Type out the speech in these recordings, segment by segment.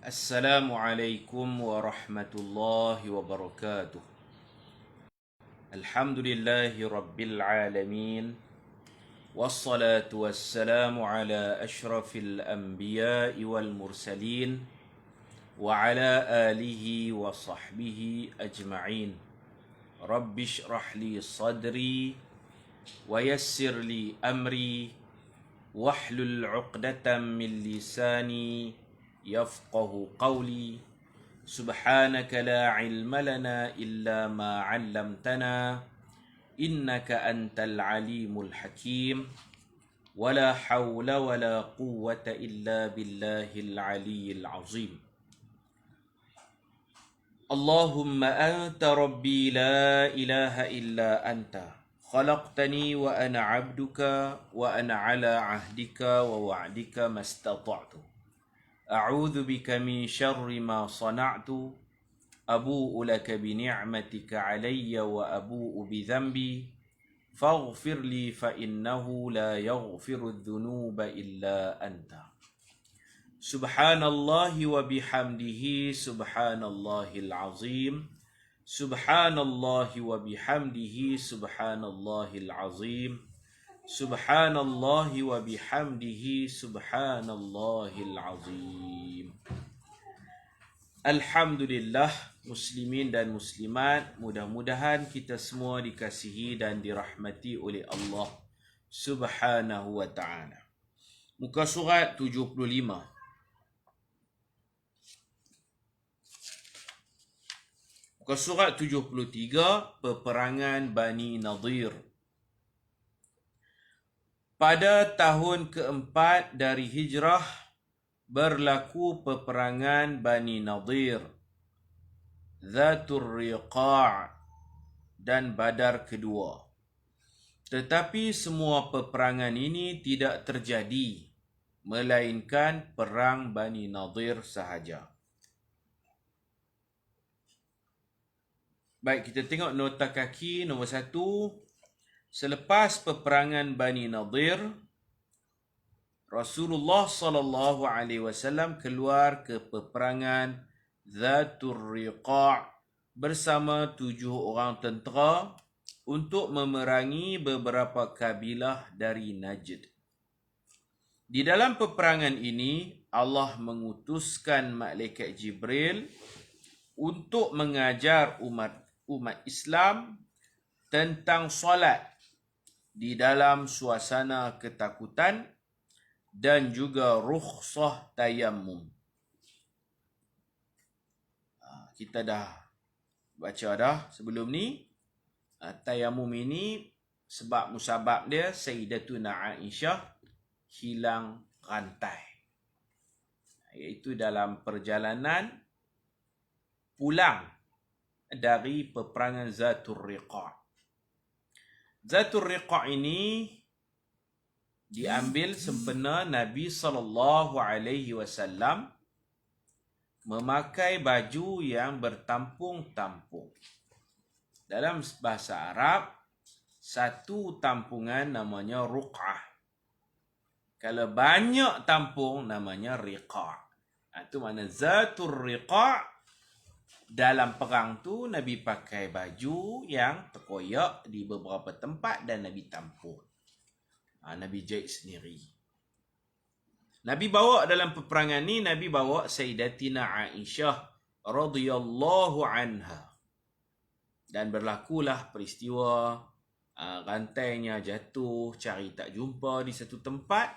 Assalamualaikum warahmatullahi wabarakatuh. Alhamdulillahi rabbil alamin. Wassalatu wassalamu ala ashrafil anbiya'i wal mursalin wa ala alihi wa sahbihi ajma'in. Rabbi shrah li sadri wa yassir li amri wahlul 'uqdatam min lisani yafqahu qawli. Subhanaka la ilma lana illa ma 'allamtana innaka antal alimul hakim. Wala hawla wala quwwata illa billahil aliyyil azim. Allahumma anta rabbi la ilaha illa anta khalaqtani wa ana 'abduka wa ana 'ala 'ahdika wa wa'dika mastata'tu. A'udzu bika min syarri ma sana'tu. Abu'u laka bi ni'matika 'alayya wa abu'u bi dhanbi faghfir li fa innahu la yaghfiru adh-dhunuba illa anta. Subhanallahi wa bihamdihi subhanallahil azim. Subhanallahi wa bihamdihi subhanallahil azim. Subhanallahi wa bihamdihi subhanallahil azim. Alhamdulillah, muslimin dan muslimat, mudah-mudahan kita semua dikasihi dan dirahmati oleh Allah Subhanahu wa ta'ala. Muka surat 75. Muka surat 73, peperangan Bani Nadir. Pada tahun keempat dari hijrah, berlaku peperangan Bani Nadir, Zatul Riqa' dan Badar kedua. Tetapi semua peperangan ini tidak terjadi, melainkan perang Bani Nadir sahaja. Baik, kita tengok nota kaki nombor 1. Selepas peperangan Bani Nadir, Rasulullah sallallahu alaihi wasallam keluar ke peperangan Zatul Riqa' bersama 7 orang tentera untuk memerangi beberapa kabilah dari Najd. Di dalam peperangan ini, Allah mengutuskan malaikat Jibril untuk mengajar umat Islam tentang solat di dalam suasana ketakutan dan juga rukhsah tayammum. Kita dah baca dah sebelum ni. Tayammum ini sebab musabab dia Sayyidatuna Aisyah hilang rantai, iaitu dalam perjalanan pulang dari peperangan Zatul Riqa'. Zatul Riqa' ini diambil sempena Nabi SAW memakai baju yang bertampung-tampung. Dalam bahasa Arab, satu tampungan namanya ruq'ah. Kalau banyak tampung namanya riqa'. Itu makna Zatul Riqa'. Dalam perang tu Nabi pakai baju yang terkoyak di beberapa tempat dan Nabi tampung. Nabi jahit sendiri. Nabi bawa dalam peperangan ni, Nabi bawa Sayyidatina Aisyah radhiyallahu anha. Dan berlakulah peristiwa rantainya jatuh, cari tak jumpa di satu tempat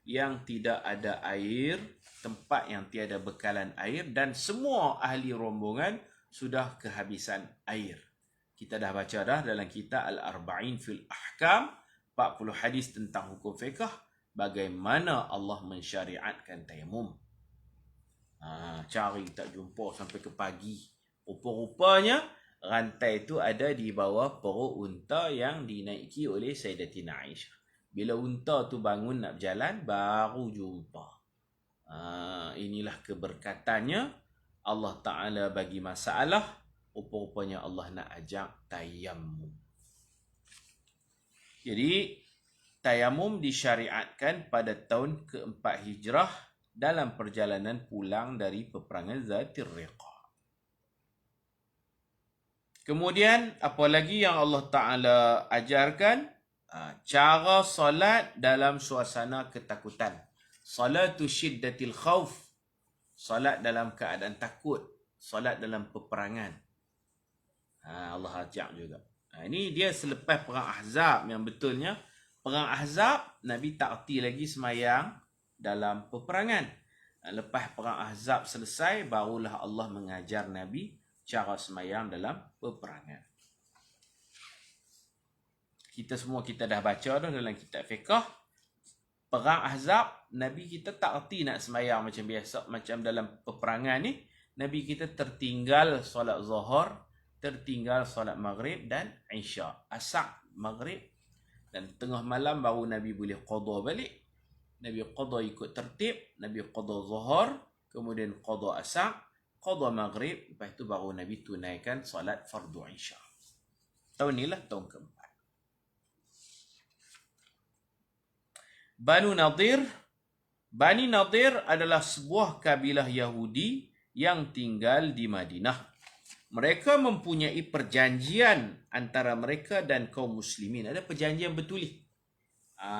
yang tidak ada air, tempat yang tiada bekalan air, dan semua ahli rombongan sudah kehabisan air. Kita dah baca dah dalam kitab Al-Arba'in fil Ahkam, 40 hadis tentang hukum fiqh, bagaimana Allah mensyariatkan tayamum. Cari tak jumpa sampai ke pagi. Rupa-rupanya rantai itu ada di bawah perut unta yang dinaiki oleh Sayyidatina Aisyah. Bila unta tu bangun nak berjalan, baru jumpa. Inilah keberkatannya Allah Ta'ala bagi masalah. Rupa-rupanya Allah nak ajak tayammum. Jadi, tayamum disyariatkan pada tahun keempat hijrah dalam perjalanan pulang dari peperangan Zatir Riqa. Kemudian apa lagi yang Allah Ta'ala ajarkan? Cara solat dalam suasana ketakutan. Salatu syiddatil khawf. Solat dalam keadaan takut. Solat dalam peperangan. Allah ajak juga. Ini dia selepas perang Ahzab yang betulnya. Perang Ahzab, Nabi tak erti lagi semayang dalam peperangan. Lepas perang Ahzab selesai, barulah Allah mengajar Nabi cara semayang dalam peperangan. Kita dah baca dah dalam kitab fiqh. Perang Ahzab, Nabi kita tak erti nak semayang macam biasa. Macam dalam peperangan ni, Nabi kita tertinggal solat zuhur, tertinggal solat maghrib dan isya. Asar, maghrib dan tengah malam baru Nabi boleh qada balik. Nabi qada ikut tertib, Nabi qada zuhur, kemudian qada asar, qada maghrib, lepas tu baru Nabi tunaikan solat fardu isya. Tahun inilah tahun keempat. Banu Nadir. Bani Nadir adalah sebuah kabilah Yahudi yang tinggal di Madinah. Mereka mempunyai perjanjian antara mereka dan kaum muslimin. Ada perjanjian bertulis.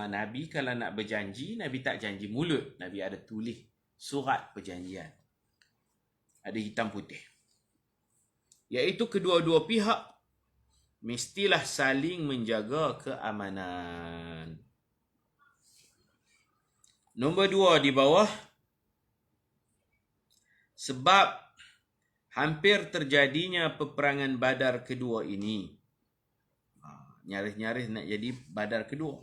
Nabi kalau nak berjanji, Nabi tak janji mulut. Nabi ada tulis surat perjanjian. Ada hitam putih. Iaitu kedua-dua pihak mestilah saling menjaga keamanan. Nombor 2 di bawah. Sebab hampir terjadinya peperangan Badar kedua ini. Nyaris-nyaris nak jadi Badar kedua.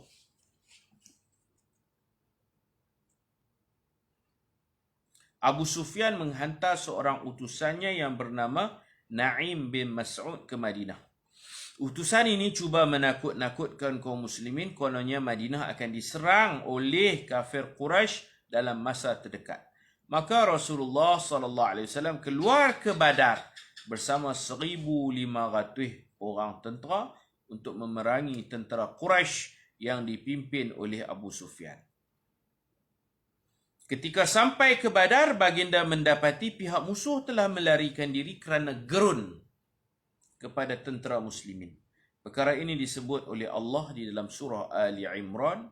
Abu Sufyan menghantar seorang utusannya yang bernama Naim bin Mas'ud ke Madinah. Utusan ini cuba menakut-nakutkan kaum muslimin kononnya Madinah akan diserang oleh kafir Quraisy dalam masa terdekat. Maka Rasulullah SAW keluar ke Badar bersama 1,500 orang tentera untuk memerangi tentera Quraisy yang dipimpin oleh Abu Sufyan. Ketika sampai ke Badar, baginda mendapati pihak musuh telah melarikan diri kerana gerun kepada tentera muslimin. Perkara ini disebut oleh Allah di dalam surah Ali Imran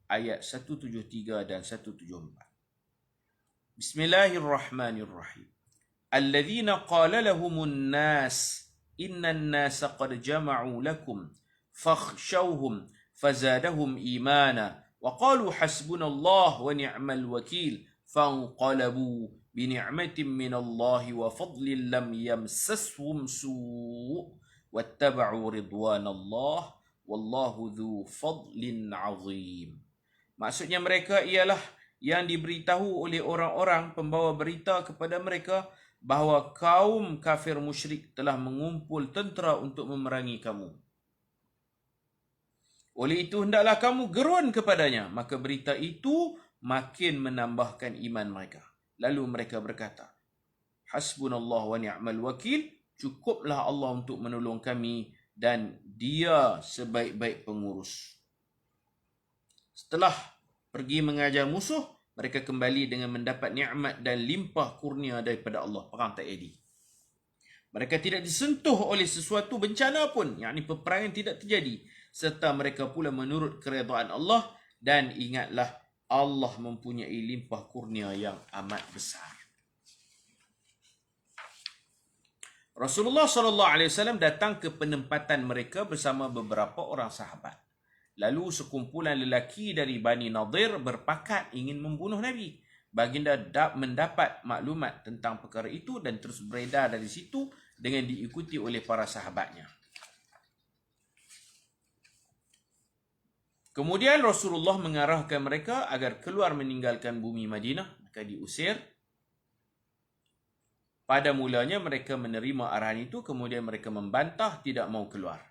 ayat 173 dan 174. Bismillahirrahmanirrahim. Alladzina qala lahumun nas innan nasa qad jama'u lakum fakhshawhum fazadahum imana wa qalu hasbunallahu wa ni'mal wakil fanqalabu بنعمة من الله وفضل لم يمسسهم سوء واتبعوا رضوان الله والله ذو فضل عظيم. Maksudnya mereka ialah yang diberitahu oleh orang-orang pembawa berita kepada mereka bahawa kaum kafir musyrik telah mengumpul tentera untuk memerangi kamu. Oleh itu hendaklah kamu gerun kepadanya, maka berita itu makin menambahkan iman mereka. Lalu mereka berkata, Hasbunallah wa ni'mal wakil, cukuplah Allah untuk menolong kami dan dia sebaik-baik pengurus. Setelah pergi mengajar musuh, mereka kembali dengan mendapat nikmat dan limpah kurnia daripada Allah. Perang tak jadi. Mereka tidak disentuh oleh sesuatu bencana pun, yakni peperangan tidak terjadi. Serta mereka pula menurut keredaan Allah dan ingatlah Allah mempunyai limpah kurnia yang amat besar. Rasulullah SAW datang ke penempatan mereka bersama beberapa orang sahabat. Lalu sekumpulan lelaki dari Bani Nadir berpakat ingin membunuh Nabi. Baginda mendapat maklumat tentang perkara itu dan terus beredar dari situ dengan diikuti oleh para sahabatnya. Kemudian Rasulullah mengarahkan mereka agar keluar meninggalkan bumi Madinah, maka diusir. Pada mulanya mereka menerima arahan itu, kemudian mereka membantah tidak mau keluar.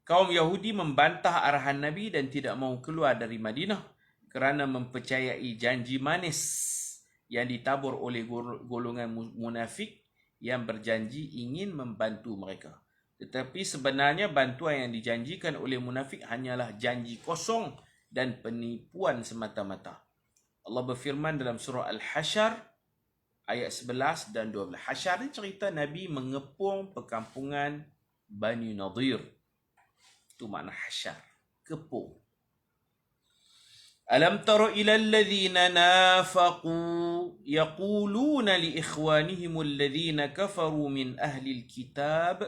Kaum Yahudi membantah arahan Nabi dan tidak mau keluar dari Madinah kerana mempercayai janji manis yang ditabur oleh golongan munafik yang berjanji ingin membantu mereka. Tetapi sebenarnya bantuan yang dijanjikan oleh munafik hanyalah janji kosong dan penipuan semata-mata. Allah berfirman dalam surah Al-Hasyr ayat 11 dan 12. Hasyr ni cerita Nabi mengepung perkampungan Bani Nadir. Itu makna hasyr, kepung. Alam tara ila alladhina nafaqu yaquluna li ikhwanihim alladhina kafaru min ahli alkitab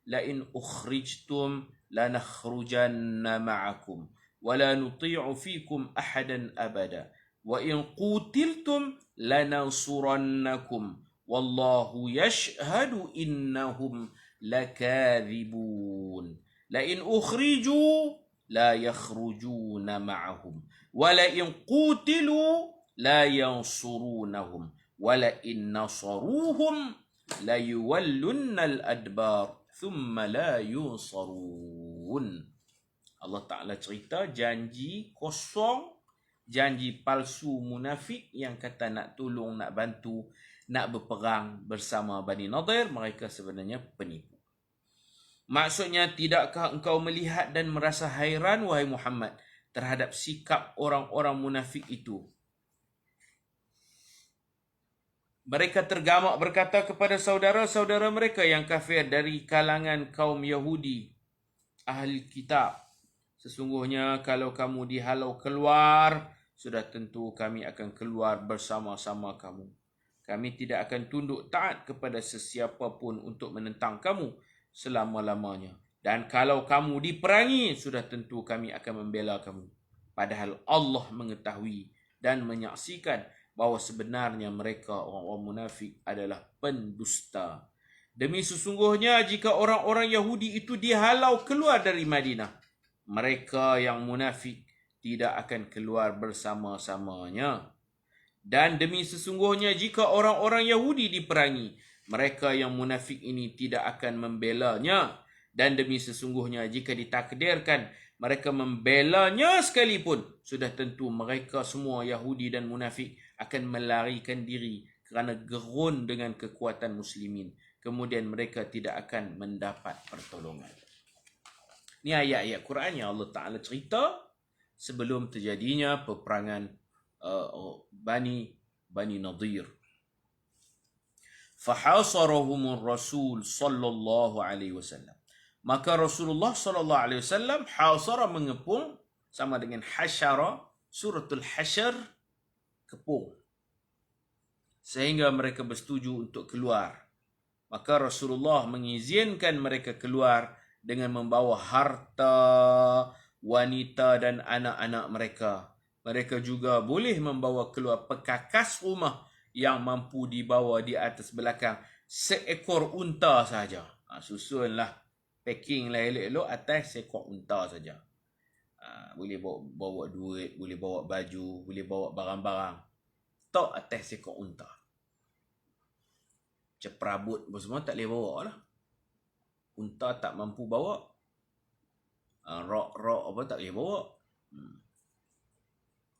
la in ukhrijtum lanakhrujanna ma'akum wa la nuti'u fikum ahadan abada wa in qutiltum lanansurannakum wallahu yashhadu innahum lakadhibun la in ukhriju la yakhrujuna ma'ahum وَلَئِنْ قُوتِلُوا لَا يَنْصُرُونَهُمْ وَلَئِنْ نَصَرُوهُمْ لَيُوَلُّنَّ الْأَدْبَارَ ثُمَّ لَا يُنْصَرُونَ. Allah Ta'ala cerita janji kosong, janji palsu munafik yang kata nak tolong, nak bantu, nak berperang bersama Bani Nadir. Mereka sebenarnya penipu. Maksudnya, tidakkah engkau melihat dan merasa hairan, wahai Muhammad, terhadap sikap orang-orang munafik itu? Mereka tergamak berkata kepada saudara-saudara mereka yang kafir dari kalangan kaum Yahudi, ahli kitab, sesungguhnya kalau kamu dihalau keluar, sudah tentu kami akan keluar bersama-sama kamu. Kami tidak akan tunduk taat kepada sesiapa pun untuk menentang kamu selama-lamanya. Dan kalau kamu diperangi, sudah tentu kami akan membela kamu. Padahal Allah mengetahui dan menyaksikan bahawa sebenarnya mereka orang-orang munafik adalah pendusta. Demi sesungguhnya jika orang-orang Yahudi itu dihalau keluar dari Madinah, mereka yang munafik tidak akan keluar bersama-samanya. Dan demi sesungguhnya jika orang-orang Yahudi diperangi, mereka yang munafik ini tidak akan membelanya. Dan demi sesungguhnya jika ditakdirkan mereka membelanya sekalipun, sudah tentu mereka semua Yahudi dan munafik akan melarikan diri kerana gerun dengan kekuatan muslimin. Kemudian mereka tidak akan mendapat pertolongan. Ini ayat-ayat Quran yang Allah Ta'ala cerita sebelum terjadinya peperangan Bani Nadir. Fahasarahumur Rasul sallallahu alaihi wasallam. Maka Rasulullah sallallahu alaihi wasallam hasara, mengepung, sama dengan hasyara, suratul Hasyr, kepung, sehingga mereka bersetuju untuk keluar. Maka Rasulullah mengizinkan mereka keluar dengan membawa harta, wanita dan anak-anak mereka. Mereka juga boleh membawa keluar pekakas rumah yang mampu dibawa di atas belakang seekor unta saja. Susunlah, packing lah elok-elok atas seekor unta saja. Boleh bawa duit, boleh bawa baju, boleh bawa barang-barang. Tak atas seekor unta. Macam perabot semua tak boleh bawa lah. Unta tak mampu bawa. Rok apa tak boleh bawa.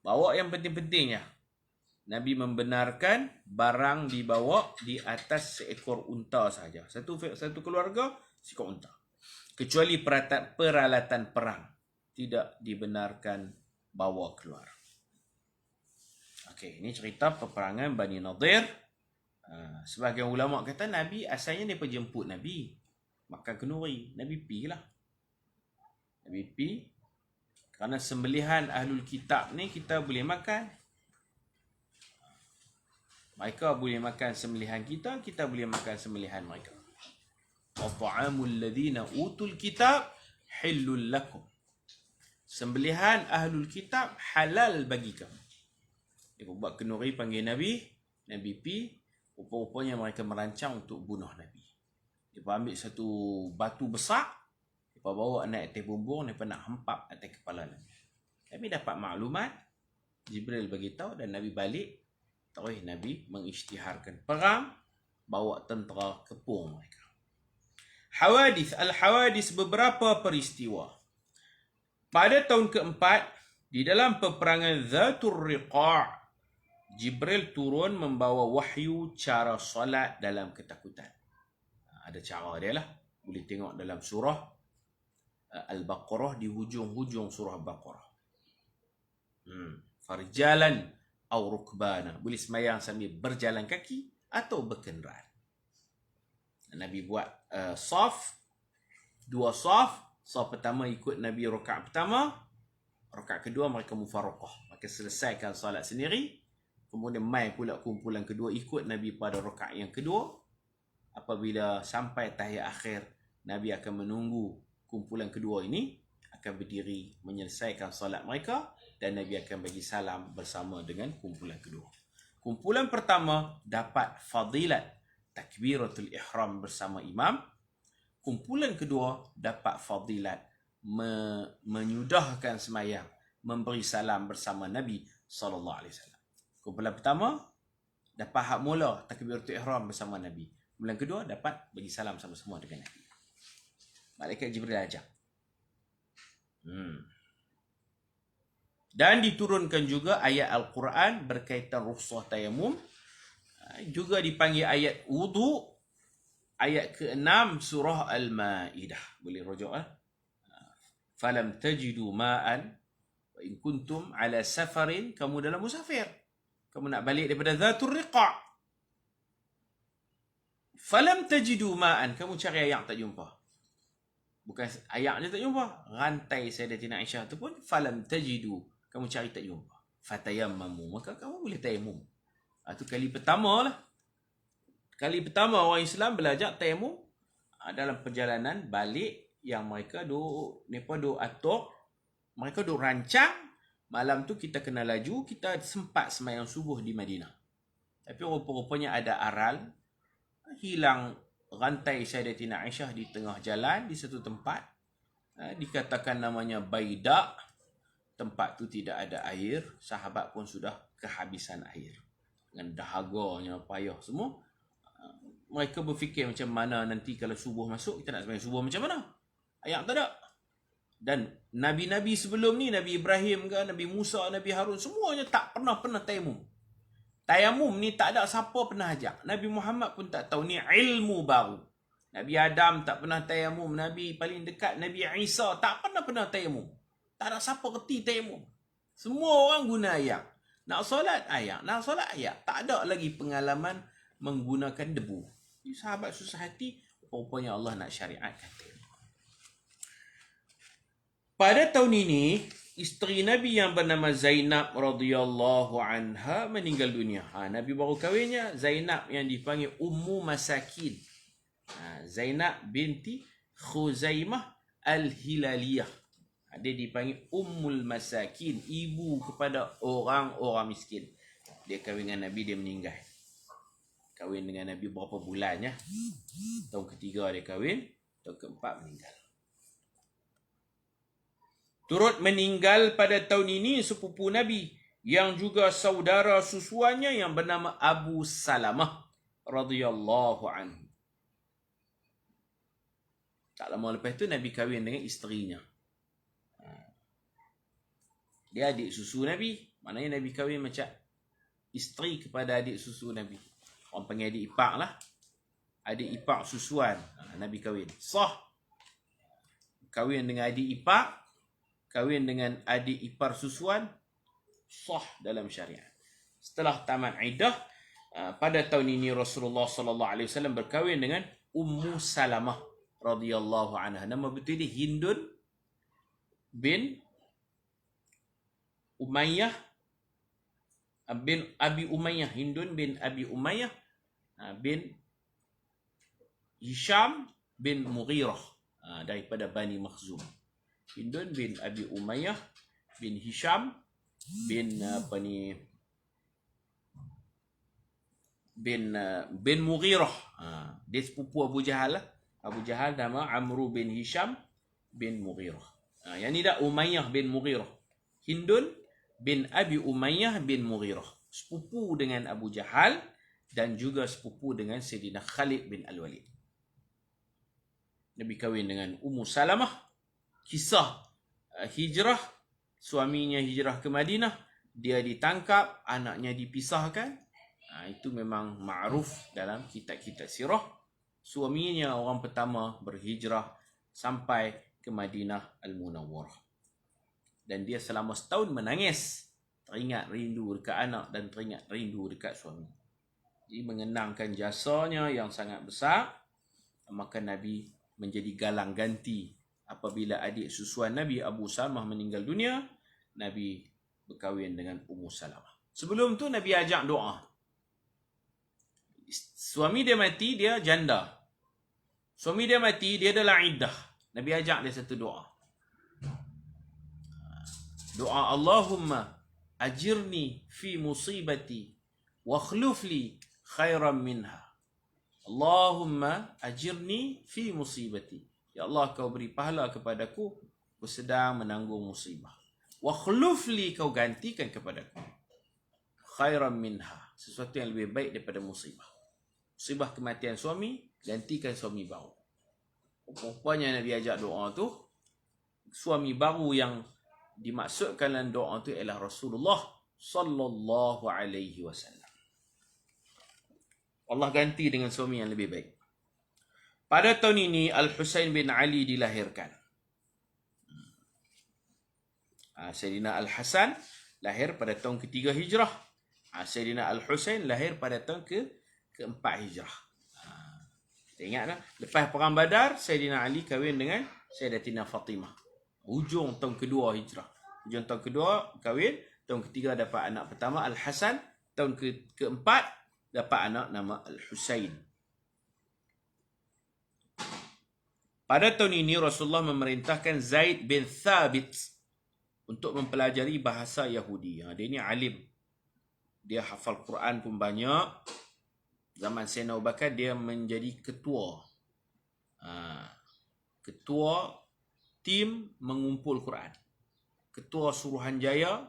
Bawa yang penting-pentingnya. Nabi membenarkan barang dibawa di atas seekor unta saja. Satu keluarga, seekor unta. Kecuali peralatan perang tidak dibenarkan bawa keluar. Okey, ini cerita peperangan Bani Nadir. Sebagian ulama kata Nabi asalnya dia jemput Nabi makan kenduri. Nabi pi lah. Nabi pi kerana sembelihan ahlul kitab ni kita boleh makan. Mereka boleh makan sembelihan kita, kita boleh makan sembelihan mereka. Wa ta'amul ladzina utul kitab halal lakum. Sembelihan ahlul kitab halal bagi kamu. Dia buat kenduri panggil Nabi, Nabi pi, rupa-rupanya mereka merancang untuk bunuh Nabi. Dia ambil satu batu besar, dia bawa naik atas bumbung, dia nak hempap atas kepala Nabi. Nabi dapat maklumat, Jibril bagi tahu dan Nabi balik. Terus Nabi mengisytiharkan perang, bawa tentera kepung mereka. Al-Hawadis, beberapa peristiwa. Pada tahun keempat, di dalam peperangan Zatul Riqa', Jibril turun membawa wahyu cara solat dalam ketakutan. Ada cara dia lah. Boleh tengok dalam surah Al-Baqarah, di hujung-hujung surah Al-Baqarah. Farjalan au rukbana. Boleh semayang sambil berjalan kaki atau berkenderaan. Nabi buat saf, 2 saf. Saf pertama ikut Nabi rakaat pertama, rakaat kedua mereka mufaraqah. Maka selesaikan solat sendiri. Kemudian mai pula kumpulan kedua ikut Nabi pada rakaat yang kedua. Apabila sampai tahiyat akhir, Nabi akan menunggu kumpulan kedua ini akan berdiri menyelesaikan solat mereka dan Nabi akan bagi salam bersama dengan kumpulan kedua. Kumpulan pertama dapat fadilat takbiratul ihram bersama imam. Kumpulan kedua dapat fadilat menyudahkan semayang, memberi salam bersama Nabi SAW. Kumpulan pertama dapat hak mula takbiratul ihram bersama Nabi. Kumpulan kedua dapat bagi salam sama-sama dengan Nabi. Malaikat Jibril ajak. Dan diturunkan juga ayat Al-Quran berkaitan rukhsah tayamum. Juga dipanggil ayat wudu. Ayat ke-6 surah Al-Ma'idah. Boleh rujuk Falam tajidu ma'an wa in kuntum ala safarin. Kamu dalam musafir. Kamu nak balik daripada Dhatur Riqa'. Falam tajidu ma'an. Kamu cari air tak jumpa. Bukan air dia tak jumpa. Rantai Sayyidatina Aisyah tu pun falam tajidu. Kamu cari tak jumpa. Fatayammamu. Maka kamu boleh tayamum. Itu kali pertama lah. Kali pertama orang Islam belajar tayamum dalam perjalanan balik yang mereka duk atur. Mereka duk rancang. Malam tu kita kena laju, kita sempat semayang subuh di Madinah. Tapi rupa-rupanya ada aral, hilang rantai Sayyidatina Aisyah di tengah jalan, di satu tempat. Dikatakan namanya Baidak. Tempat tu tidak ada air, sahabat pun sudah kehabisan air. Dengan dahaganya, payah semua. Mereka berfikir macam mana nanti kalau subuh masuk, kita nak semayang subuh macam mana? Air tak ada. Dan Nabi-Nabi sebelum ni, Nabi Ibrahim ke, Nabi Musa, Nabi Harun, semuanya tak pernah tayamum. Tayamum ni tak ada siapa pernah ajak. Nabi Muhammad pun tak tahu, ni ilmu baru. Nabi Adam tak pernah tayamum. Nabi paling dekat, Nabi Isa tak pernah tayamum. Tak ada siapa kerti tayamum. Semua orang guna air. Nak solat air. Nak solat air. Tak ada lagi pengalaman menggunakan debu. Ini sahabat susah hati. Rupanya Allah nak syariatkan tayamum. Pada tahun ini, isteri Nabi yang bernama Zainab radhiyallahu anha meninggal dunia. Nabi baru kahwinnya, Zainab yang dipanggil Ummu Masakin. Zainab binti Khuzaimah Al-Hilaliyah. Dia dipanggil Ummul Masakin, ibu kepada orang-orang miskin. Dia kahwin dengan Nabi, dia meninggal. Kahwin dengan Nabi berapa bulan ya? Tahun ketiga dia kahwin, tahun keempat meninggal. Turut meninggal pada tahun ini sepupu Nabi yang juga saudara susuannya yang bernama Abu Salamah radhiyallahu anhu. Tak lama lepas itu Nabi kahwin dengan isterinya. Dia adik susu Nabi. Maknanya Nabi kahwin macam isteri kepada adik susu Nabi. Orang panggil adik ipar lah. Adik ipar susuan. Nabi kahwin. Sah. Kahwin dengan adik ipar. Kahwin dengan adik ipar susuan, sah dalam syariat. Setelah tamat iddah, pada tahun ini Rasulullah SAW berkahwin dengan Ummu Salamah radhiyallahu anha. Nama betul dia Hindun bin Umayyah bin Abi Umayyah. Hindun bin Abi Umayyah bin Hisham bin Mughirah daripada Bani Makhzum. Hindun bin Abi Umayyah bin Hisham bin bin Mughirah. Dia sepupu Abu Jahal lah. Abu Jahal nama Amru bin Hisham bin Mughirah. Yang ni dah Umayyah bin Mughirah. Hindun bin Abi Umayyah bin Mughirah. Sepupu dengan Abu Jahal dan juga sepupu dengan Sayyidina Khalid bin Al-Walid. Nabi kahwin dengan Ummu Salamah. Kisah hijrah, suaminya hijrah ke Madinah, dia ditangkap, anaknya dipisahkan. Itu memang ma'ruf dalam kitab-kitab sirah. Suaminya orang pertama berhijrah sampai ke Madinah Al-Munawwarah. Dan dia selama setahun menangis teringat rindu dekat anak dan teringat rindu dekat suami. Jadi mengenangkan jasanya yang sangat besar, maka Nabi menjadi galang ganti. Apabila adik susuan Nabi Abu Salamah meninggal dunia, Nabi berkahwin dengan Ummu Salamah. Sebelum tu Nabi ajak doa. Suami dia mati, dia janda. Suami dia mati, dia adalah iddah. Nabi ajak dia satu doa. Doa Allahumma ajirni fi musibati wa akhluf li khairan minha. Allahumma ajirni fi musibati. Ya Allah, kau beri pahala kepadaku, aku sedang menanggung musibah. Wa akhluf li, kau gantikan kepadaku khairan minha, sesuatu yang lebih baik daripada musibah. Musibah kematian suami, gantikan suami baru. Rupanya Nabi ajak doa tu, suami baru yang dimaksudkan dalam doa tu ialah Rasulullah sallallahu alaihi wasallam. Allah ganti dengan suami yang lebih baik. Pada tahun ini Al-Husain bin Ali dilahirkan. Sayyidina Al-Hasan lahir pada tahun ketiga Hijrah. Sayyidina Al-Husain lahir pada tahun keempat Hijrah. Kita ingat tak? Lepas perang Badar, Sayyidina Ali kahwin dengan Sayyidatina Fatimah. Hujung tahun kedua Hijrah. Hujung tahun kedua kahwin, tahun ketiga dapat anak pertama Al-Hasan, tahun keempat dapat anak nama Al-Husain. Pada tahun ini Rasulullah memerintahkan Zaid bin Thabit untuk mempelajari bahasa Yahudi. Dia ni alim. Dia hafal Quran pun banyak. Zaman Sayyidina Abu Bakar dia menjadi ketua. Ketua tim mengumpul Quran. Ketua Suruhanjaya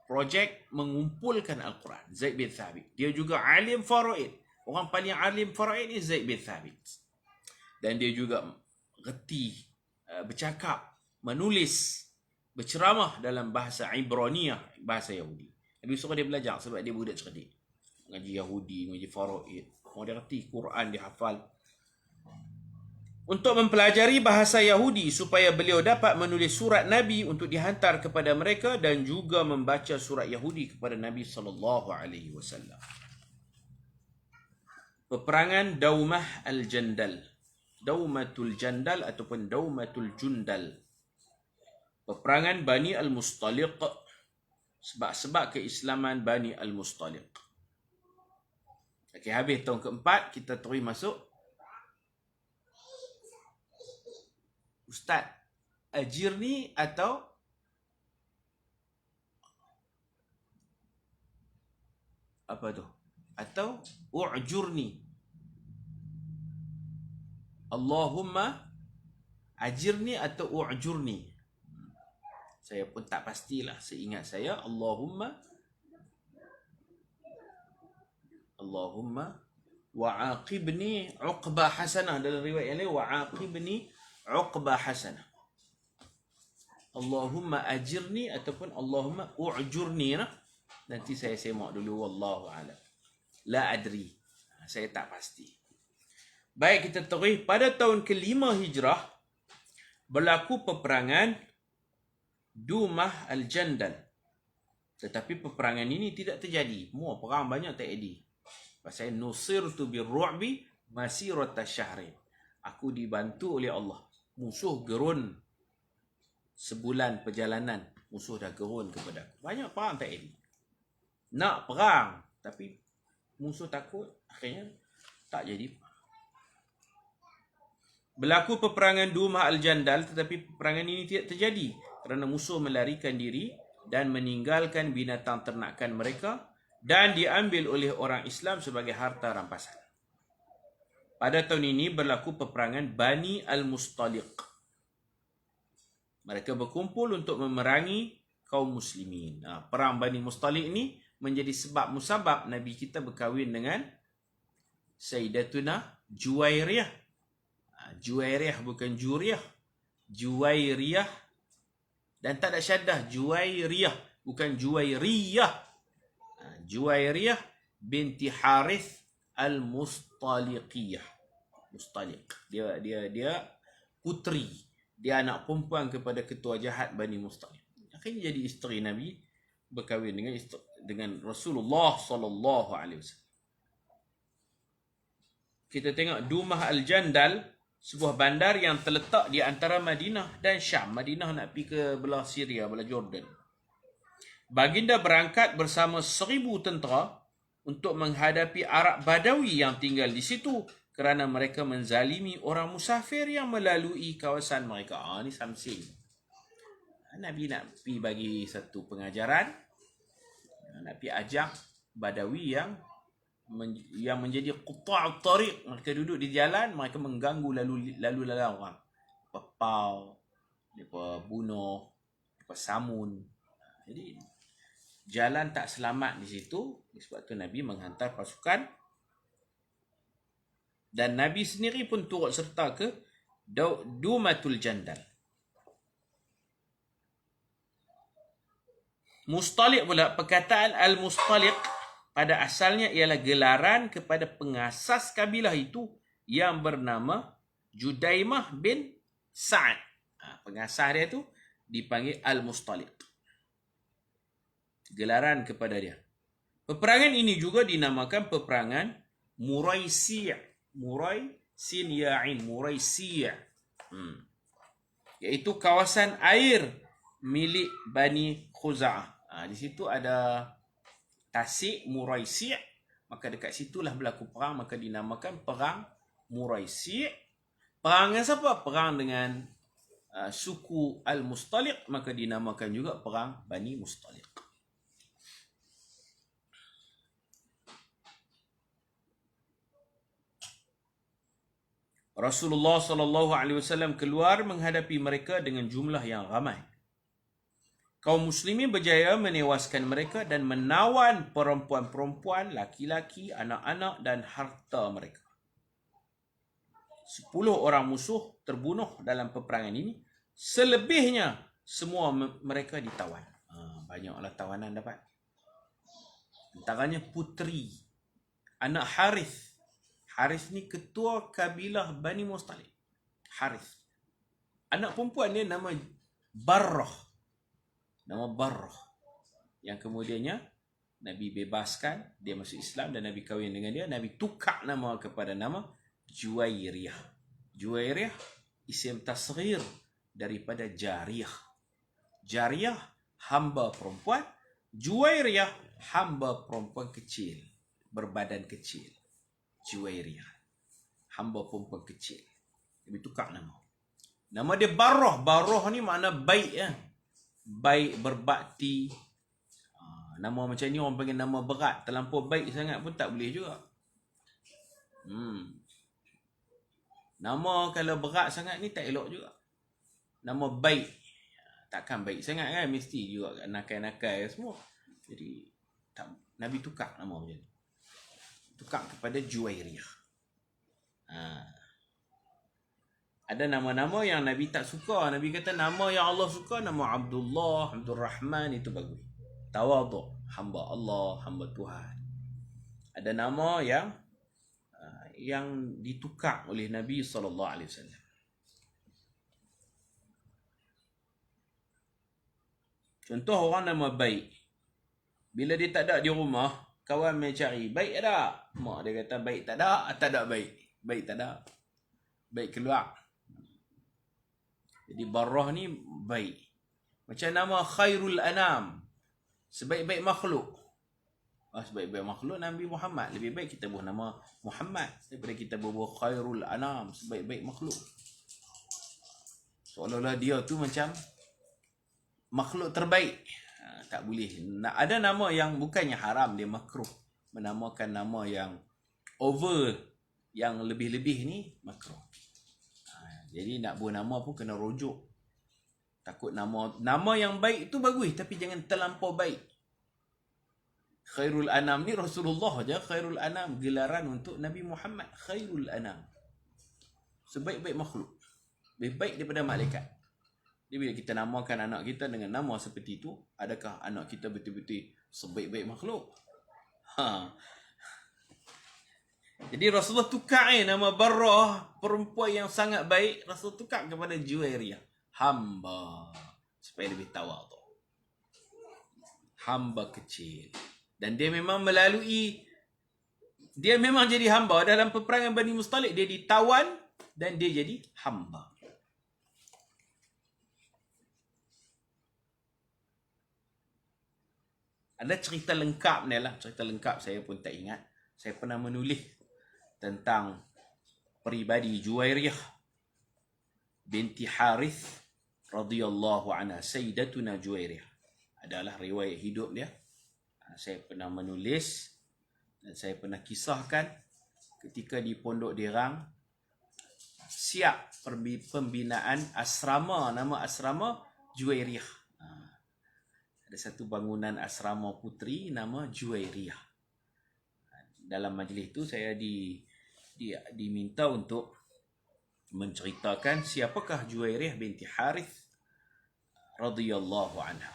projek mengumpulkan Al-Quran. Zaid bin Thabit. Dia juga alim faraid. Orang paling alim faraid ni Zaid bin Thabit. Dan dia juga reti bercakap, menulis, berceramah dalam bahasa Ibraniyah, bahasa Yahudi. Nabi suruh dia belajar sebab dia budak cerdik. Mengaji Yahudi, mengaji faraid. Dia reti Quran, dia hafal. Untuk mempelajari bahasa Yahudi supaya beliau dapat menulis surat Nabi untuk dihantar kepada mereka dan juga membaca surat Yahudi kepada Nabi sallallahu alaihi wasallam. Peperangan Daumah Al-Jandal. Daumatul Jandal ataupun Daumatul Jundal. Peperangan Bani Al-Mustaliq. Sebab keislaman Bani Al-Mustaliq. Okey, habis tahun keempat, kita terus masuk. Ustaz, ajirni atau apa tu? Atau u'jurni. Allahumma ajirni atau u'jurni. Saya pun tak pastilah. Seingat saya Allahumma wa'aqibni uqba hasanah. Dalam riwayat yang lain wa'aqibni uqba hasanah. Allahumma ajirni ataupun Allahumma u'jurni. Nanti saya semak dulu. Wallahu a'lam. La adri. Saya tak pasti. Baik, kita terus. Pada tahun ke-5 Hijrah, berlaku peperangan Dumah Al-Jandal. Tetapi peperangan ini tidak terjadi. Semua perang banyak tak jadi. Pasal nusirtu birru'bi masirata syahrin. Aku dibantu oleh Allah. Musuh gerun sebulan perjalanan. Musuh dah gerun kepada aku. Banyak perang tak jadi. Nak perang, tapi musuh takut, akhirnya tak jadi. Berlaku peperangan Dumah Al-Jandal, tetapi peperangan ini tidak terjadi kerana musuh melarikan diri dan meninggalkan binatang ternakan mereka dan diambil oleh orang Islam sebagai harta rampasan. Pada tahun ini berlaku peperangan Bani Al-Mustaliq. Mereka berkumpul untuk memerangi kaum muslimin. Perang Bani Mustaliq ini menjadi sebab musabab Nabi kita berkahwin dengan Sayyidatuna Juwairiyah. Juwairiyah bukan Juriyah. Juwairiyah. Dan tak ada syaddah. Juwairiyah bukan Juwairiyah. Juwairiyah binti Harith Al-Mustaliqiyah. Mustaliq. Dia putri. Dia anak perempuan kepada ketua jahat Bani Mustaliq. Akhirnya jadi isteri Nabi berkahwin dengan Rasulullah sallallahu alaihi wasallam. Kita tengok Dumah Al-Jandal, sebuah bandar yang terletak di antara Madinah dan Syam. Madinah nak pergi ke belah Syria, belah Jordan. Baginda berangkat bersama 1,000 tentera untuk menghadapi Arab Badawi yang tinggal di situ kerana mereka menzalimi orang musafir yang melalui kawasan mereka. Ni something. Nabi nak pergi bagi satu pengajaran, nak pergi ajak Badawi yang menjadi qutta' tariq. Mereka duduk di jalan, mereka mengganggu lalu lalang orang. Pepau, mereka bunuh, mereka samun. Jadi jalan tak selamat di situ. Sebab tu Nabi menghantar pasukan, dan Nabi sendiri pun turut serta ke Dumatul Jandal. Mustaliq pula, perkataan Al-Mustaliq pada asalnya ialah gelaran kepada pengasas kabilah itu yang bernama Judaimah bin Sa'ad. Pengasas dia tu dipanggil Al-Mustaliq. Gelaran kepada dia. Peperangan ini juga dinamakan peperangan Muraisi'. Muraisi' ya'in, Muraisi'. Iaitu kawasan air milik Bani Khuza'ah. Di situ ada tasik Muraisi', maka dekat situlah berlaku perang, maka dinamakan perang Muraisi'. Perang dengan siapa? Perang dengan suku Al-Mustaliq, maka dinamakan juga perang Bani Mustaliq. Rasulullah sallallahu alaihi wasallam keluar menghadapi mereka dengan jumlah yang ramai. Kaum muslimin berjaya menewaskan mereka dan menawan perempuan-perempuan, laki-laki, anak-anak dan harta mereka. 10 orang musuh terbunuh dalam peperangan ini. Selebihnya semua mereka ditawan. Banyaklah tawanan dapat. Antaranya puteri, anak Harith. Harith ni ketua kabilah Bani Mustaliq. Harith. Anak perempuan dia nama Barrah. Nama Barrah. Yang kemudiannya Nabi bebaskan, dia masuk Islam dan Nabi kahwin dengan dia. Nabi tukar nama kepada nama Juwairiyah. Juwairiyah isim tasghir daripada Jariyah. Jariyah hamba perempuan, Juwairiyah hamba perempuan kecil, berbadan kecil. Juwairiyah, hamba perempuan kecil. Nabi tukar nama. Nama dia Barrah. Barrah ni makna baik ya. Baik, berbakti. Nama macam ni orang panggil nama berat. Terlampau baik sangat pun tak boleh juga. Nama kalau berat sangat ni tak elok juga. Nama baik, takkan baik sangat kan. Mesti juga nakal-nakal semua. Jadi Nabi tukar nama macam ni. Tukar kepada Juwairiyah. Ada nama-nama yang Nabi tak suka. Nabi kata nama yang Allah suka, nama Abdullah, Abdul Rahman, itu bagus. Tawaduk, hamba Allah, hamba Tuhan. Ada nama yang ditukar oleh Nabi SAW. Contoh orang nama baik. Bila dia tak ada di rumah, kawan main cari, baik tak? Mak dia kata baik tak ada, tak ada baik. Baik tak ada. Baik keluar. Jadi Barrah ni baik. Macam nama Khairul Anam, sebaik-baik makhluk. Sebaik-baik makhluk Nabi Muhammad. Lebih baik kita buat nama Muhammad daripada kita buat Khairul Anam, sebaik-baik makhluk. Seolah-olah dia tu macam makhluk terbaik. Tak boleh. Ada nama yang bukannya haram, dia makruh. Menamakan nama yang over, yang lebih-lebih ni makruh. Jadi nak buat nama pun kena rujuk. Takut nama yang baik tu bagus, tapi jangan terlampau baik. Khairul Anam ni Rasulullah je. Khairul Anam gelaran untuk Nabi Muhammad. Khairul Anam, sebaik-baik makhluk, lebih baik daripada malaikat. Jadi bila kita namakan anak kita dengan nama seperti itu, adakah anak kita betul-betul sebaik-baik makhluk? Jadi Rasulullah tukar nama Barrah, perempuan yang sangat baik, Rasul tukar kepada Juwairiyah, hamba, supaya lebih tawaduk. hamba kecil. Dan dia memang dia memang jadi hamba. Dalam peperangan Bani Mustalik, dia ditawan dan dia jadi hamba. Ada cerita lengkap ni lah. Cerita lengkap saya pun tak ingat. Saya pernah menulis tentang peribadi Juwairiyah binti Harith radhiyallahu anha, Sayyidatuna Juwairiyah. Adalah riwayat hidup dia. Saya pernah menulis dan saya pernah kisahkan ketika di Pondok Dirang siap pembinaan asrama, nama asrama Juwairiyah. Ada satu bangunan asrama putri nama Juwairiyah. Dalam majlis itu saya diminta untuk menceritakan siapakah Juwairiyah binti Harith radhiyallahu anha.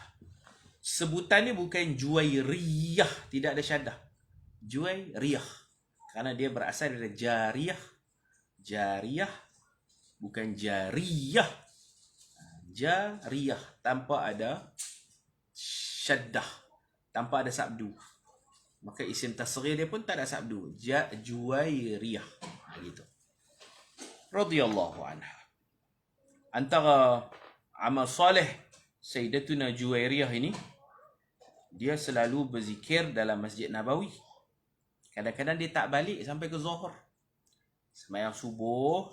Sebutannya bukan Juwairiyah, tidak ada syaddah. Juwairiyah. Kerana dia berasal dari jariyah. Jariyah bukan jariyah. Jariyah tanpa ada syaddah, tanpa ada sabdu. Maka isim tasghir dia pun tak ada sabdu. Juwairiyah. Gitu. Radhiyallahu anha. Antara amal soleh Sayyidatuna Juwairiyah ini, dia selalu berzikir dalam Masjid Nabawi. Kadang-kadang dia tak balik sampai ke Zuhur. Sembahyang subuh,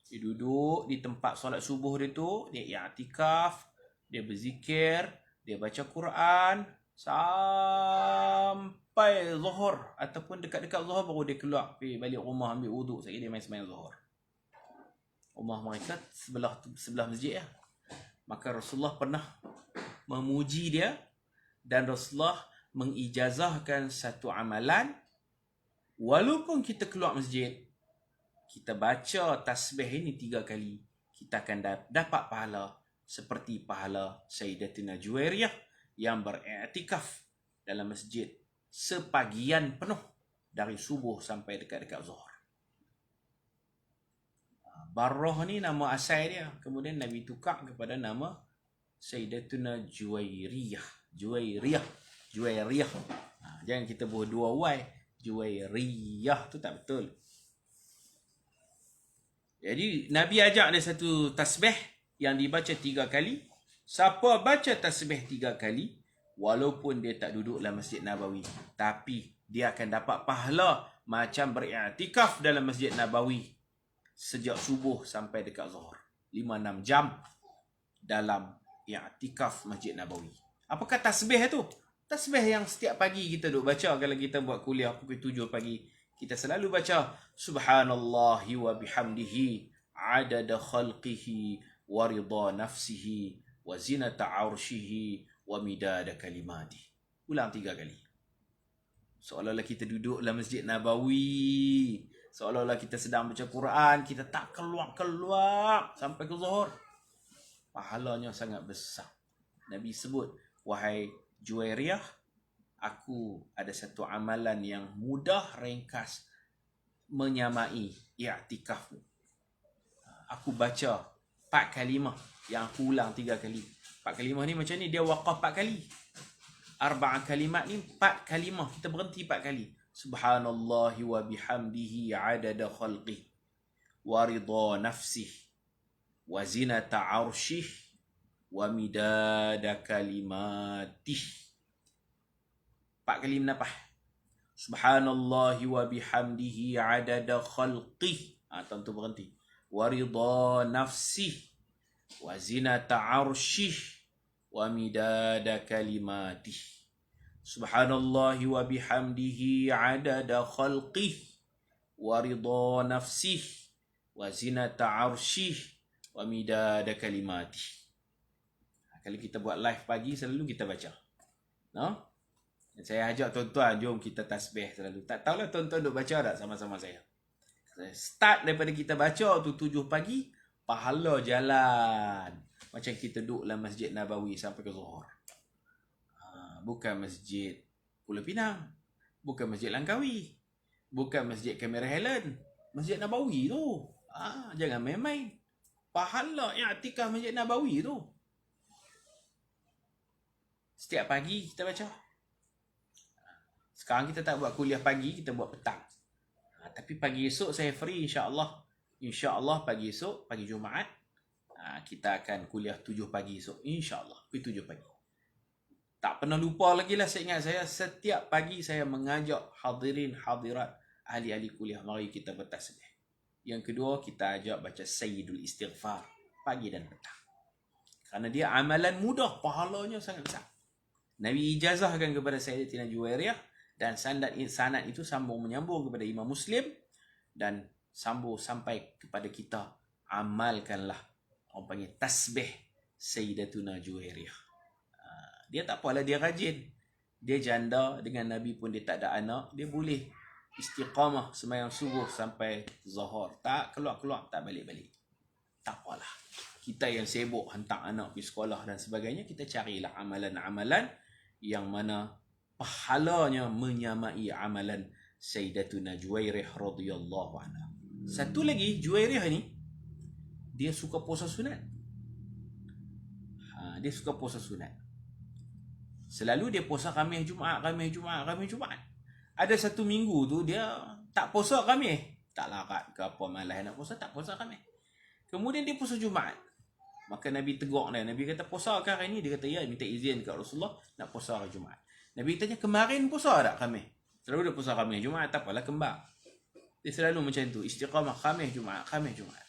dia duduk di tempat solat subuh dia tu, dia i'tikaf, dia berzikir, dia baca Quran sampai Zuhur ataupun dekat-dekat Zuhur baru dia keluar pergi balik rumah ambil wuduk, sekali dia main sembahyang Zuhur. Rumah mereka sebelah masjid ya. Maka Rasulullah pernah memuji dia dan Rasulullah mengijazahkan satu amalan. Walaupun kita keluar masjid, kita baca tasbih ini 3 kali, kita akan dapat pahala seperti pahala Sayyidatina Juwairiyah yang beriktikaf dalam masjid sepagian penuh dari subuh sampai dekat-dekat Zuhur. Barrah ni nama asal dia, kemudian Nabi tukar kepada nama Sayyidatuna Juwairiyah. Juwairiyah. Jangan kita buat 2 Y. Juwairiyah tu tak betul. Jadi Nabi ajak dia satu tasbih yang dibaca 3 kali. Siapa baca tasbih 3 kali, walaupun dia tak duduk dalam Masjid Nabawi, tapi dia akan dapat pahala macam beriktikaf dalam Masjid Nabawi sejak subuh sampai dekat Zuhur. 5-6 jam dalam i'tikaf Masjid Nabawi. Apakah tasbih tu? Tasbih yang setiap pagi kita duk baca kalau kita buat kuliah pukul 7 pagi. Kita selalu baca Subhanallahi wa bihamdihi adada khalqihi wa ridha nafsihi wa zinata arshihi wa midada kalimati. Ulang 3 kali. Seolah-olah kita duduk dalam Masjid Nabawi. Seolah-olah kita sedang baca Quran. Kita tak keluar-keluar sampai ke Zuhur. Pahalanya sangat besar. Nabi sebut, wahai Juwairiyah, aku ada satu amalan yang mudah, ringkas, menyamai i'tikafmu. Aku baca 4 kalimah yang aku ulang 3 kali. 4 kalimah ni macam ni, dia waqaf 4 kali. 4 kalimat ni 4 kalimah, kita berhenti 4 kali. Subhanallahi wa bihamdihi adada khalqih wa ridha nafsih wa zinata arshih wa midada kalimatih. 4 kali menapah. Subhanallahi wa bihamdihi adada khalqih. Tentu berhenti. Wa ridha nafsih wa zinata arshih wa midada kalimatih. Subhanallahi wa bihamdihi adada khalqih wa ridha nafsih wa zinata arshih wa midada kalimatih. Kalau kita buat live pagi selalu kita baca. No? Saya ajak tuan-tuan, jom kita tasbih selalu. Tak tahulah tuan-tuan duk baca tak sama-sama saya. Start daripada kita baca tu 7 pagi, pahala jalan. Macam kita duduk dalam Masjid Nabawi sampai ke Zuhur. Bukan Masjid Pulau Pinang. Bukan Masjid Langkawi. Bukan Masjid Kamera Helen. Masjid Nabawi tu. Jangan main-main. Pahala i'tikaf Masjid Nabawi tu. Setiap pagi kita baca. Sekarang kita tak buat kuliah pagi, kita buat petang. Tapi pagi esok saya free insya-Allah. Insya-Allah pagi esok, pagi Jumaat, kita akan kuliah 7 pagi esok. InsyaAllah, 7 pagi. Tak pernah lupa lagi lah, saya ingat saya. Setiap pagi saya mengajak hadirin hadirat ahli-ahli kuliah. Mari kita bertasbih. Yang kedua, kita ajak baca Sayyidul Istighfar. Pagi dan petang. Kerana dia amalan mudah, pahalanya sangat besar. Nabi ijazahkan kepada Sayyidatina Juwairiyah. Dan sanad itu sambung menyambung kepada Imam Muslim. Dan sambung sampai kepada kita. Amalkanlah. Orang panggil tasbih Sayyidatuna Juwairiyah. Dia tak apalah, dia rajin. Dia janda, dengan Nabi pun dia tak ada anak. Dia boleh istiqamah sembahyang subuh sampai zuhur. Tak keluar-keluar, tak balik-balik. Tak apalah. Kita yang sibuk hantar anak pergi sekolah dan sebagainya, kita carilah amalan-amalan yang mana pahalanya menyamai amalan Sayyidatuna Juwairiyah radhiyallahu anha. Satu lagi, Juwairiyah ni, dia suka puasa sunat. Dia suka puasa sunat. Selalu dia puasa Khamis Jumaat, Khamis Jumaat, Khamis Jumaat. Ada satu minggu tu dia tak puasa Khamis. Tak larat ke apa, malas nak puasa, tak puasa Khamis. Kemudian dia puasa Jumaat. Maka Nabi tegur dia. Nabi kata, puasa ke hari ni? Dia kata, ya, minta izin kat Rasulullah nak puasa hari Jumaat. Nabi tanya, kemarin puasa tak Khamis? Selalu dia puasa Khamis Jumaat, tak apalah, kembar. Dia selalu macam tu, istiqamah Khamis Jumaat, Khamis Jumaat.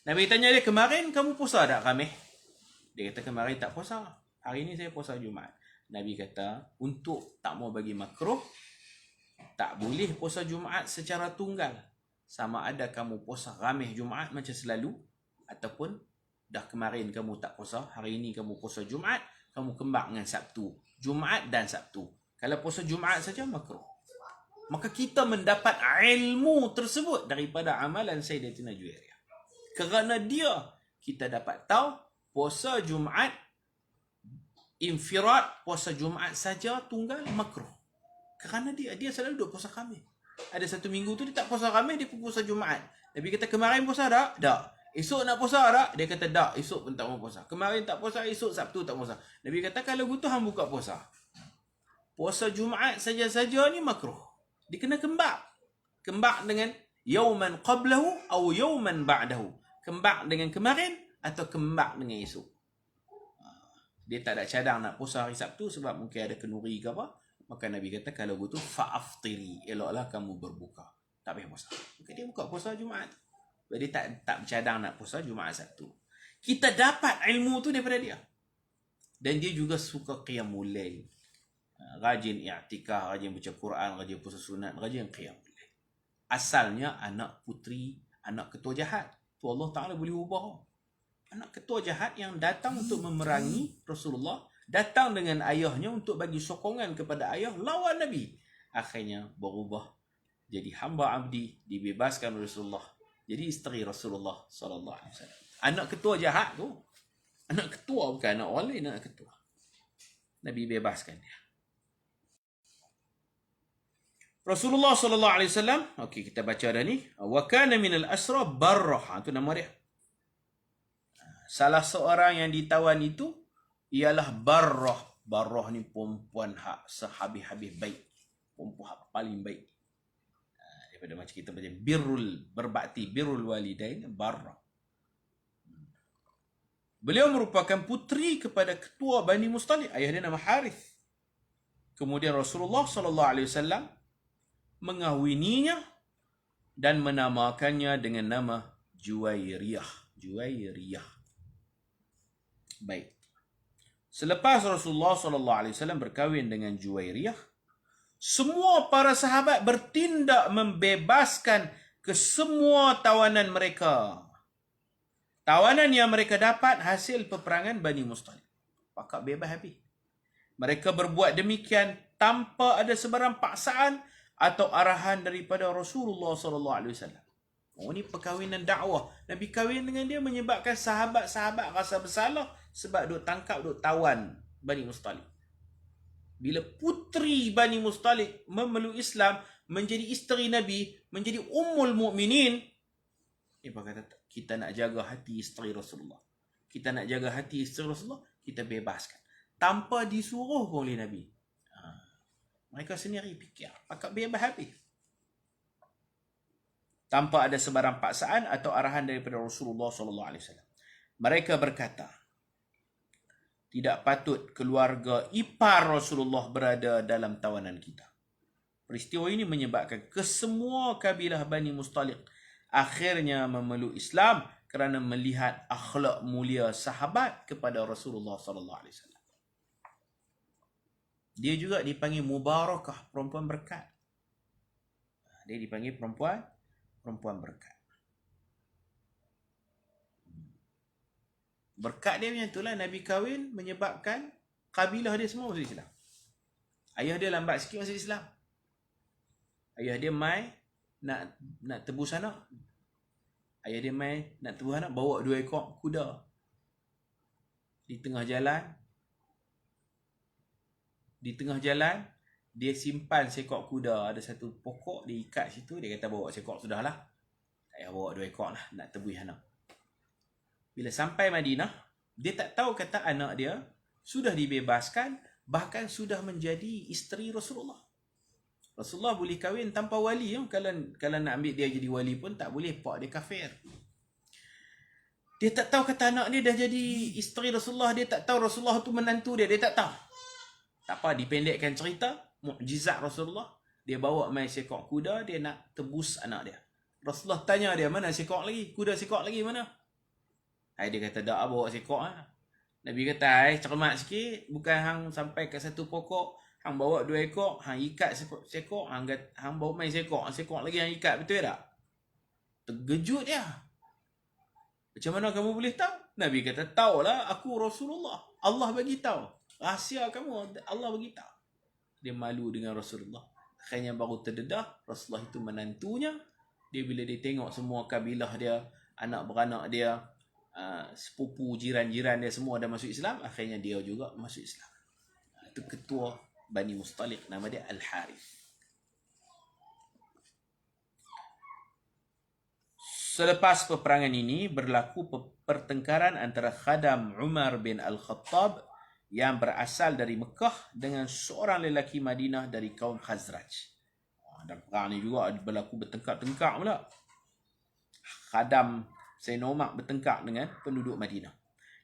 Nabi tanya dia, kemarin kamu puasa tak Khamis? Dia kata, kemarin tak puasa. Hari ni saya puasa Jumaat. Nabi kata, untuk tak mau bagi makruh, tak boleh puasa Jumaat secara tunggal. Sama ada kamu puasa Khamis Jumaat macam selalu, ataupun dah kemarin kamu tak puasa, hari ini kamu puasa Jumaat, kamu kembang dengan Sabtu. Jumaat dan Sabtu. Kalau puasa Jumaat saja, makruh. Maka kita mendapat ilmu tersebut daripada amalan Sayyidatina Juwairiyah. Kerana dia, kita dapat tahu puasa Jumaat infirad, puasa Jumaat saja tunggal makruh. Kerana dia selalu duduk puasa Khamis. Ada satu minggu tu dia tak puasa Khamis, dia pun puasa Jumaat. Nabi kata, kemarin puasa tak? Tak. Esok nak puasa tak? Dia kata, tak. Esok pun tak mau puasa. Kemarin tak puasa, esok Sabtu tak puasa. Nabi kata, kalau gitu hang buka puasa. Puasa Jumaat saja-saja ni makruh. Dia kena kembang. Kembang dengan yauman qablahu atau yauman ba'dahu. Kembang dengan kemarin atau kembang dengan esok. Dia tak ada cadang nak puasa hari Sabtu sebab mungkin ada kenduri ke apa. Maka Nabi kata, kalau begitu fa'aftiri, eloklah kamu berbuka. Tak payah puasa. Maka dia buka puasa Jumaat. Jadi tak bercadang nak puasa Jumaat Sabtu. Kita dapat ilmu tu daripada dia. Dan dia juga suka qiyamul lail. Rajin i'tikaf, rajin baca Quran, rajin puasa sunat, rajin qiyamul lail. Asalnya anak puteri, anak ketua jahat. Tu Allah Ta'ala boleh ubah. Anak ketua jahat yang datang untuk memerangi Rasulullah, datang dengan ayahnya untuk bagi sokongan kepada ayah lawan Nabi. Akhirnya berubah jadi hamba abdi, dibebaskan oleh Rasulullah. Jadi isteri Rasulullah sallallahu alaihi wasallam. Anak ketua jahat tu. Anak ketua, bukan anak wali, anak ketua. Nabi bebaskan dia. Rasulullah sallallahu alaihi wasallam, okey kita baca dah ni. Wa kana minal asra barrah, itu nama dia. Salah seorang yang ditawan itu ialah Barrah. Barrah ni perempuan sehabis-habis baik. Perempuan paling baik. Daripada macam kita baca berbakti, birrul walidain, Barrah. Beliau merupakan puteri kepada ketua Bani Mustalik. Ayah dia nama Harith. Kemudian Rasulullah SAW mengahwininya dan menamakannya dengan nama Juwairiyah. Juwairiyah. Baik. Selepas Rasulullah SAW berkahwin dengan Juwairiyah, semua para sahabat bertindak membebaskan kesemua tawanan mereka. Tawanan yang mereka dapat hasil peperangan Bani Mustalik. Pakak bebas habis. Mereka berbuat demikian tanpa ada sebarang paksaan atau arahan daripada Rasulullah SAW. Oh, ni perkahwinan dakwah. Nabi kahwin dengan dia menyebabkan sahabat-sahabat rasa bersalah sebab duk tangkap, duk tawan Bani Mustalik. Bila puteri Bani Mustalik memeluk Islam, menjadi isteri Nabi, menjadi ummul mukminin, dia kata, kita nak jaga hati isteri Rasulullah. Kita nak jaga hati isteri Rasulullah, kita bebaskan. tanpa disuruh pun oleh Nabi. Mereka sendiri fikir, pakat bebas habis. Tanpa ada sebarang paksaan atau arahan daripada Rasulullah SAW. Mereka berkata, tidak patut keluarga ipar Rasulullah berada dalam tawanan kita. Peristiwa ini menyebabkan kesemua kabilah Bani Mustaliq akhirnya memeluk Islam kerana melihat akhlak mulia sahabat kepada Rasulullah SAW. Dia juga dipanggil Mubarakah, perempuan berkat. Dia dipanggil perempuan berkat. Berkat dia macam itulah, Nabi kahwin menyebabkan kabilah dia semua masuk Islam. Ayah dia lambat sikit masuk Islam. Ayah dia mai nak tebus anak. Ayah dia mai nak tebus anak, bawa 2 ekor kuda. Di tengah jalan, dia simpan seekor kuda. Ada satu pokok, dia ikat situ. Dia kata bawa seekor sudahlah. Tak payah bawa 2 ekor lah, nak tebus anak. Bila sampai Madinah, dia tak tahu kata anak dia sudah dibebaskan, bahkan sudah menjadi isteri Rasulullah. Rasulullah boleh kahwin tanpa wali. Kalau nak ambil dia jadi wali pun tak boleh, pak dia kafir. Dia tak tahu kata anak dia dah jadi isteri Rasulullah. Dia tak tahu Rasulullah tu menantu dia. Dia tak tahu. Tak apa, dipendekkan cerita, mukjizat Rasulullah. Dia bawa main seekor kuda, dia nak tebus anak dia. Rasulullah tanya dia, mana seekor lagi? Kuda seekor lagi mana? Dia kata, tak bawa seekor lah. Nabi kata, cermat sikit. Bukan hang sampai ke satu pokok, hang bawa 2 ekor, hang ikat seekor, hang bawa main seekor lagi hang ikat, betul tak? Terkejut dia. Macam mana kamu boleh tahu? Nabi kata, tahulah, aku Rasulullah. Allah bagi tahu. Rahsia kamu, Allah bagi tahu. Dia malu dengan Rasulullah. Akhirnya baru terdedah, Rasulullah itu menantunya. Dia bila dia tengok semua kabilah dia, anak beranak dia, sepupu, jiran-jiran dia semua dah masuk Islam, akhirnya dia juga masuk Islam. Itu ketua Bani Mustaliq, nama dia Al-Harith. Selepas peperangan ini, berlaku pertengkaran antara khadam Umar bin Al-Khattab yang berasal dari Mekah dengan seorang lelaki Madinah dari kaum Khazraj. Dan perang ni juga berlaku bertengkar-tengkar pula. Khadam Sayyidina Umar bertengkar dengan penduduk Madinah.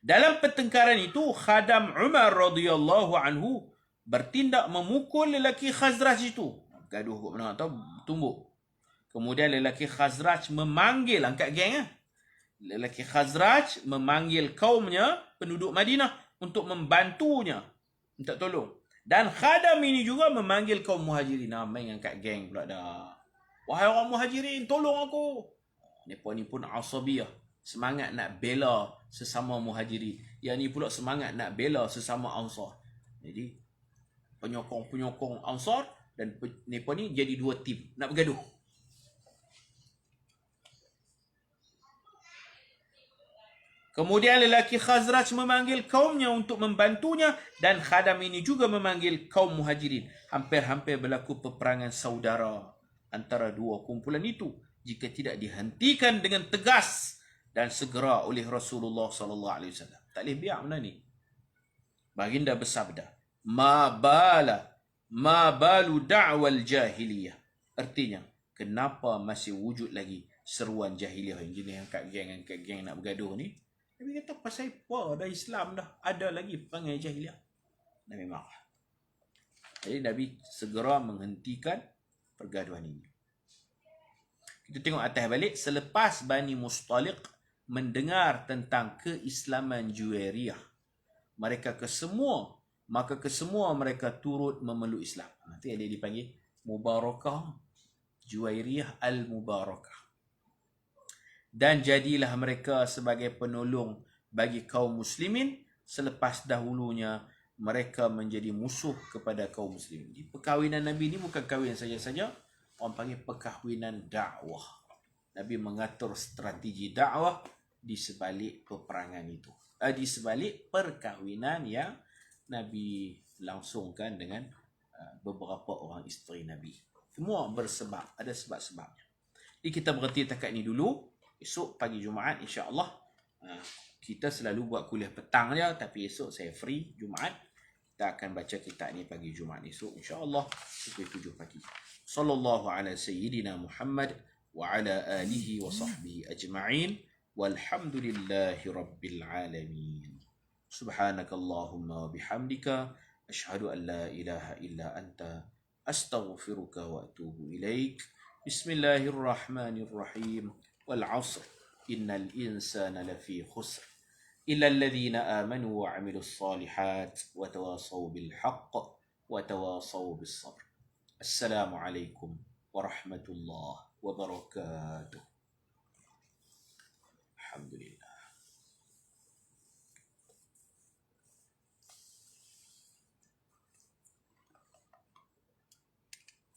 Dalam pertengkaran itu, khadam Umar radhiyallahu anhu bertindak memukul lelaki Khazraj itu. Gaduh kat mana tahu, tumbuk. Kemudian lelaki Khazraj memanggil, angkat geng. Lelaki Khazraj memanggil kaumnya, penduduk Madinah, untuk membantunya, minta tolong. Dan khadam ini juga memanggil kaum Muhajirin. Main angkat geng pula dah. Wahai orang Muhajirin, tolong aku. Mereka ni pun asabiyah. Semangat nak bela sesama Muhajirin. Yang ni pula semangat nak bela sesama Ansar. Jadi, penyokong-penyokong Ansar dan mereka ni jadi 2 tim. Nak bergaduh. Kemudian lelaki Khazraj memanggil kaumnya untuk membantunya. Dan khadam ini juga memanggil kaum Muhajirin. Hampir-hampir berlaku peperangan saudara antara 2 kumpulan itu, jika tidak dihentikan dengan tegas dan segera oleh Rasulullah SAW. Tak boleh biar benda ni. Baginda bersabda, ma balu da'wal jahiliyah. Artinya, kenapa masih wujud lagi seruan jahiliyah yang jenis angkat geng nak bergaduh ni? Nabi kata, pasal apa dah Islam dah, ada lagi perangai jahiliyah. Nabi marah. Jadi Nabi segera menghentikan pergaduhan ini. Kita tengok atas balik. Selepas Bani Mustaliq mendengar tentang keislaman Juwairiyah, maka kesemua mereka turut memeluk Islam. Nanti dia dipanggil Mubarakah, Juwairiyah Al-Mubarakah. Dan jadilah mereka sebagai penolong bagi kaum muslimin selepas dahulunya mereka menjadi musuh kepada kaum muslimin. Di perkahwinan Nabi ni bukan kahwin saja-saja, orang panggil perkahwinan dakwah. Nabi mengatur strategi dakwah di sebalik peperangan itu. Di sebalik perkahwinan yang Nabi langsungkan dengan beberapa orang isteri Nabi. Semua bersebab, ada sebab-sebabnya. Jadi kita berhenti takat ni dulu. Esok pagi Jumaat insya-Allah kita selalu buat kuliah petang je, tapi esok saya free Jumaat. Kita akan baca kitab ni pagi Jumaat esok insya-Allah pukul 7 pagi. Sallallahu ala sayyidina Muhammad wa ala alihi wa sahbihi ajma'in. Walhamdulillahi rabbil alamin. Subhanakallahumma wa bihamdika asyhadu an la ilaha illa anta astaghfiruka wa atubu ilaik. Bismillahirrahmanirrahim. Wal 'asr innal insana lafi khusr illa alladhina amanu wa 'amilus solihat wa tawasaw bil haqq wa tawasaw bis sabr. Assalamualaikum warahmatullahi wabarakatuh. Alhamdulillah.